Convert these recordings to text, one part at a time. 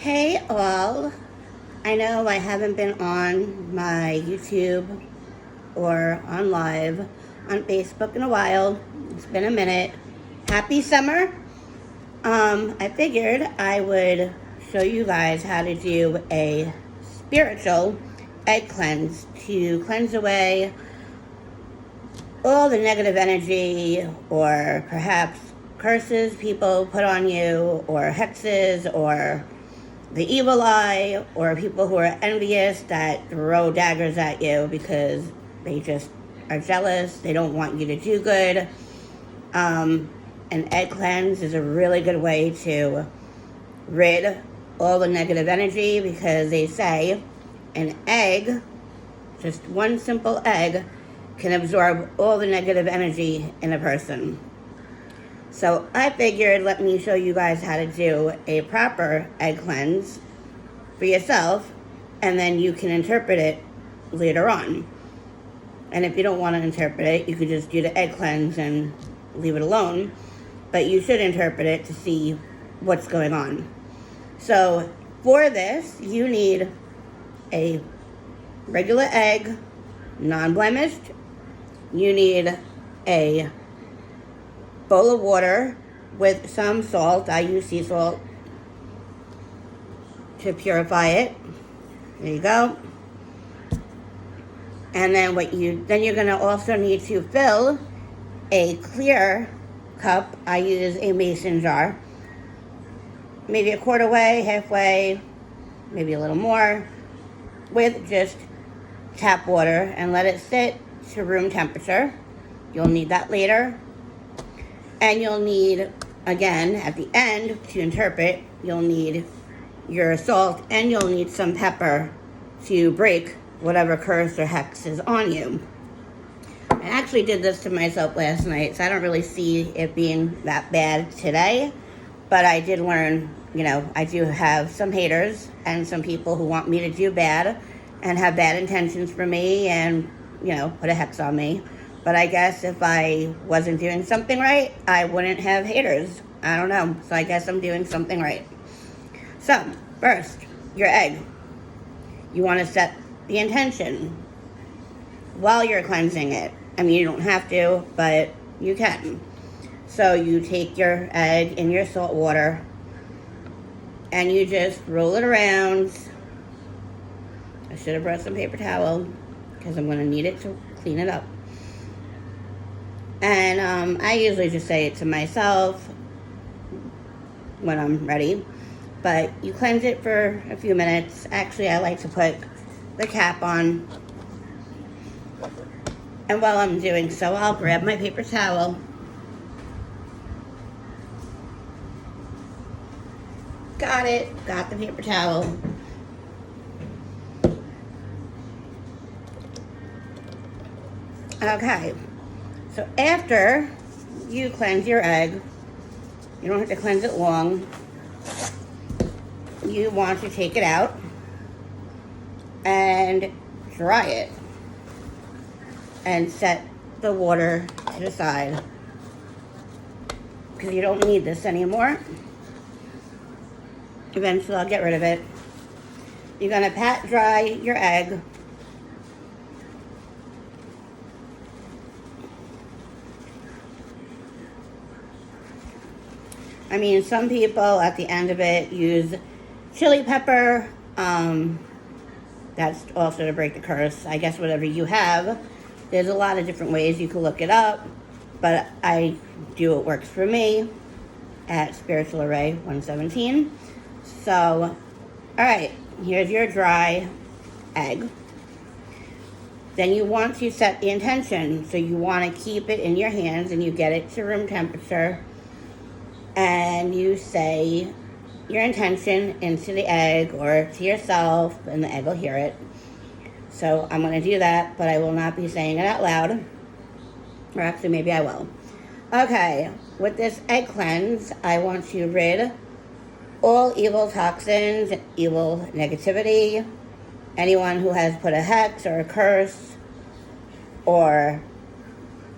Hey all, I know I haven't been on my YouTube or on live on Facebook in a while. It's been a minute. Happy summer. I figured I would show you guys how to do a spiritual egg cleanse to cleanse away all the negative energy or perhaps curses people put on you or hexes or the evil eye or people who are envious that throw daggers at you because they just are jealous. They don't want you to do good. An egg cleanse is a really good way to rid all the negative energy because they say an egg, just one simple egg, can absorb all the negative energy in a person. So I figured let me show you guys how to do a proper egg cleanse for yourself, and then you can interpret it later on. And if you don't want to interpret it, you could just do the egg cleanse and leave it alone. But you should interpret it to see what's going on. So for this, you need a regular egg, non-blemished. You need a bowl of water with some salt. I use sea salt to purify it. There you go. And then you're gonna also need to fill a clear cup. I use a mason jar, maybe a quarter way, halfway, maybe a little more, with just tap water, and let it sit to room temperature. You'll need that later. And you'll need, again, at the end, to interpret, you'll need your salt and you'll need some pepper to break whatever curse or hex is on you. I actually did this to myself last night, so I don't really see it being that bad today. But I did learn, I do have some haters and some people who want me to do bad and have bad intentions for me and, put a hex on me. But I guess if I wasn't doing something right, I wouldn't have haters. I don't know. So I guess I'm doing something right. So, first, your egg. You want to set the intention while you're cleansing it. I mean, you don't have to, but you can. So you take your egg in your salt water and you just roll it around. I should have brought some paper towel because I'm going to need it to clean it up. And I usually just say it to myself when I'm ready. But you cleanse it for a few minutes. Actually, I like to put the cap on. And while I'm doing so, I'll grab my paper towel. Got it. Got the paper towel. Okay. So after you cleanse your egg, you don't have to cleanse it long. You want to take it out and dry it and set the water to the side because you don't need this anymore. Eventually I'll get rid of it. You're going to pat dry your egg. I mean, some people at the end of it use chili pepper. That's also to break the curse. I guess whatever you have. There's a lot of different ways you can look it up, but I do what works for me at Spiritual Array 117. So, all right, here's your dry egg. Then you want to set the intention. So you want to keep it in your hands and you get it to room temperature. And you say your intention into the egg or to yourself, and the egg will hear it. So I'm going to do that, but I will not be saying it out loud. Or actually, maybe I will. Okay, with this egg cleanse, I want to rid all evil toxins, evil negativity, anyone who has put a hex or a curse, or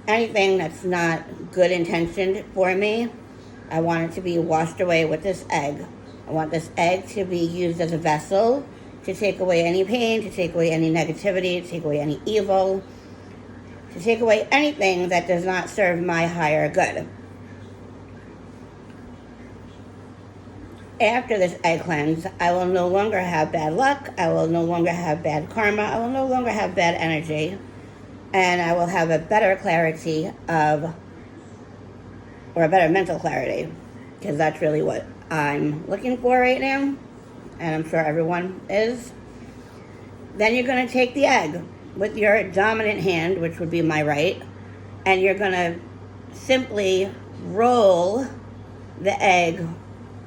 anything that's not good intentioned for me. I want it to be washed away with this egg. I want this egg to be used as a vessel to take away any pain, to take away any negativity, to take away any evil, to take away anything that does not serve my higher good. After this egg cleanse, I will no longer have bad luck, I will no longer have bad karma, I will no longer have bad energy, and I will have a better clarity of, or a better mental clarity, because that's really what I'm looking for right now, and I'm sure everyone is. Then you're going to take the egg with your dominant hand, which would be my right, and you're going to simply roll the egg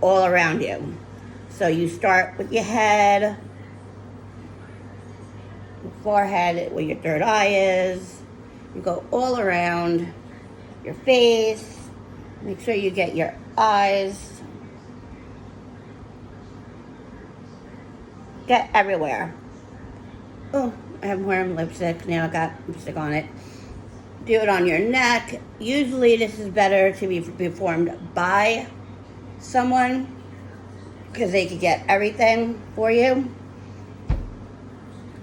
all around you. So you start with your head, your forehead, where your third eye is. You go all around your face. Make sure you get your eyes. Get everywhere. Oh, I'm wearing lipstick. Now I got lipstick on it. Do it on your neck. Usually this is better to be performed by someone because they could get everything for you.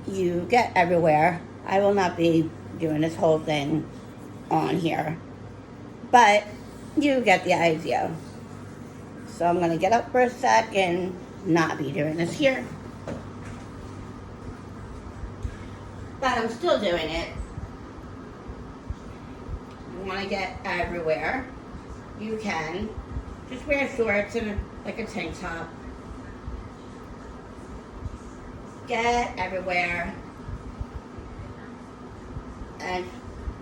You get everywhere. I will not be doing this whole thing on here, but you get the idea. So I'm going to get up for a sec and not be doing this here. But I'm still doing it. You want to get everywhere. You can. Just wear shorts and like a tank top. Get everywhere. And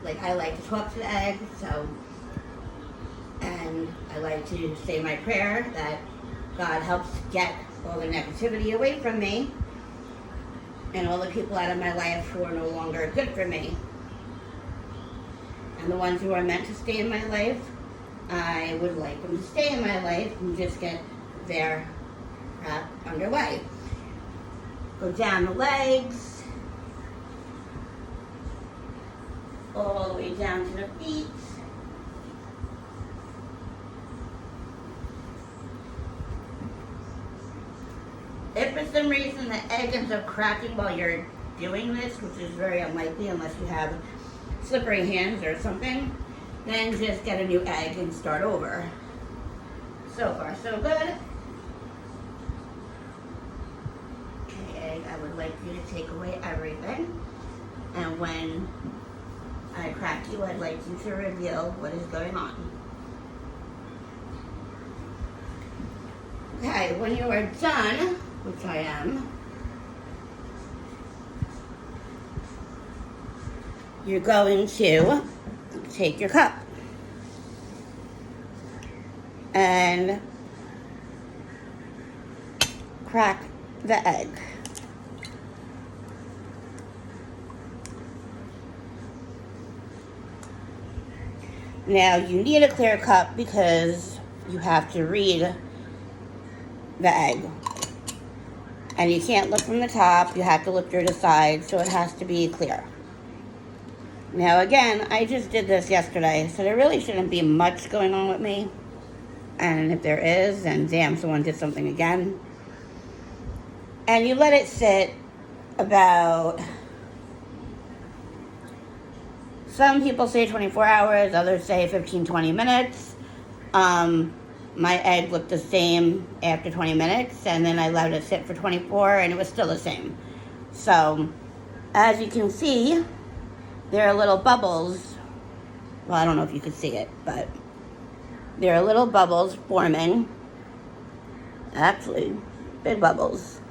like I like to talk to the egg, so, and I like to say my prayer that God helps get all the negativity away from me and all the people out of my life who are no longer good for me. And the ones who are meant to stay in my life, I would like them to stay in my life and just get their crap underway. Go down the legs, all the way down to the feet. If for some reason the egg ends up cracking while you're doing this, which is very unlikely unless you have slippery hands or something, then just get a new egg and start over. So far, so good. Okay, I would like you to take away everything. And when I crack you, I'd like you to reveal what is going on. Okay, when you are done, which I am, you're going to take your cup and crack the egg. Now you need a clear cup because you have to read the egg. And you can't look from the top, you have to look through the sides, so it has to be clear. Now again, I just did this yesterday, so there really shouldn't be much going on with me. And if there is, then damn, someone did something again. And you let it sit about, some people say 24 hours, others say 15-20 minutes. My egg looked the same after 20 minutes, and then I let it sit for 24, and it was still the same. So, as you can see, there are little bubbles. Well, I don't know if you can see it, but there are little bubbles forming. Actually, big bubbles.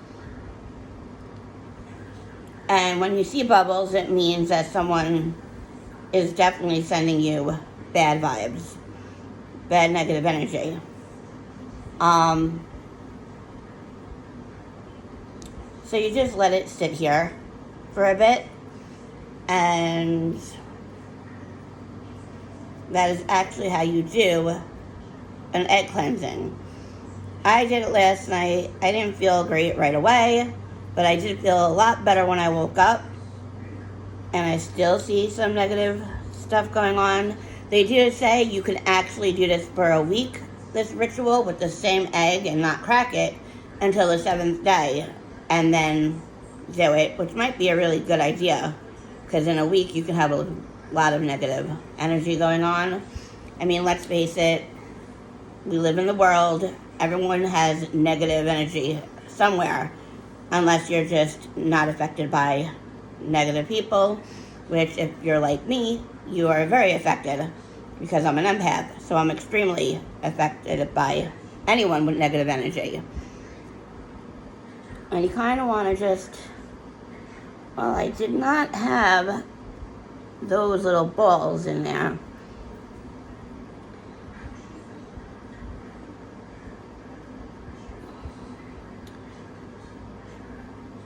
And when you see bubbles, it means that someone is definitely sending you bad vibes, bad negative energy. So you just let it sit here for a bit, and that is actually how you do an egg cleansing. I did it last night. I didn't feel great right away, but I did feel a lot better when I woke up, and I still see some negative stuff going on. They do say you can actually do this for a week this ritual with the same egg and not crack it until the 7th day and then do it, which might be a really good idea, because in a week you can have a lot of negative energy going on. I mean, let's face it, we live in the world. Everyone has negative energy somewhere, unless you're just not affected by negative people, which if you're like me, you are very affected, because I'm an empath, so I'm extremely affected by anyone with negative energy. And you kind of want to just, well, I did not have those little balls in there.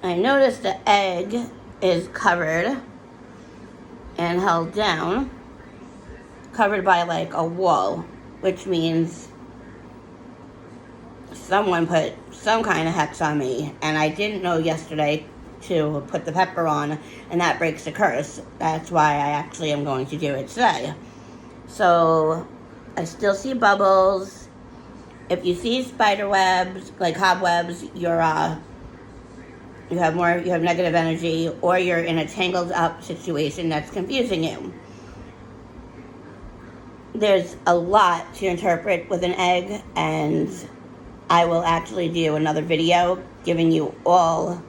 I noticed the egg is covered and held down, covered by like a wall, which means someone put some kind of hex on me, and I didn't know yesterday to put the pepper on, and that breaks the curse. That's why I actually am going to do it today. So I still see bubbles. If you see spider webs, like cobwebs, you have negative energy, or you're in a tangled up situation that's confusing you. There's a lot to interpret with an egg, and I will actually do another video giving you all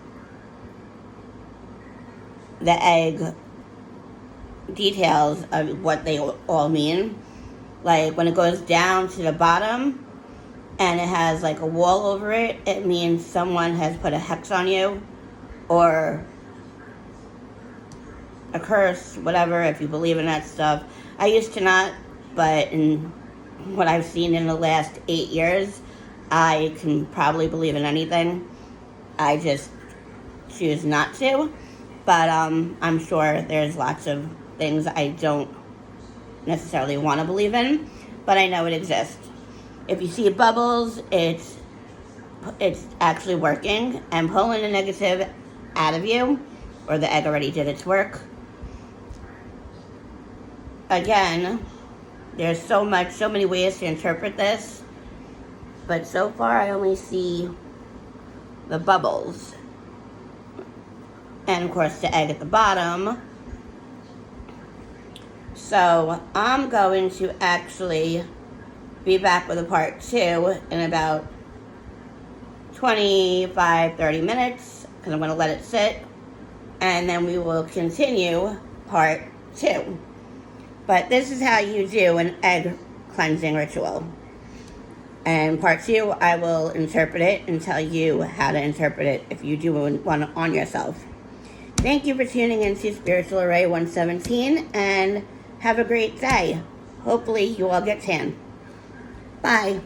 the egg details of what they all mean. Like when it goes down to the bottom and it has like a wall over it, it means someone has put a hex on you or a curse, whatever, if you believe in that stuff. I used to not, but in what I've seen in the last 8 years, I can probably believe in anything. I just choose not to. But I'm sure there's lots of things I don't necessarily want to believe in, but I know it exists. If you see bubbles, it's actually working and pulling the negative out of you, or the egg already did its work. Again, there's so many ways to interpret this, but so far I only see the bubbles. And of course the egg at the bottom. So I'm going to actually be back with a part 2 in about 25-30 minutes, because I'm going to let it sit, and then we will continue part 2. But this is how you do an egg cleansing ritual. And part 2, I will interpret it and tell you how to interpret it if you do one on yourself. Thank you for tuning in to Spiritual Array 117, and have a great day. Hopefully you all get tan. Bye.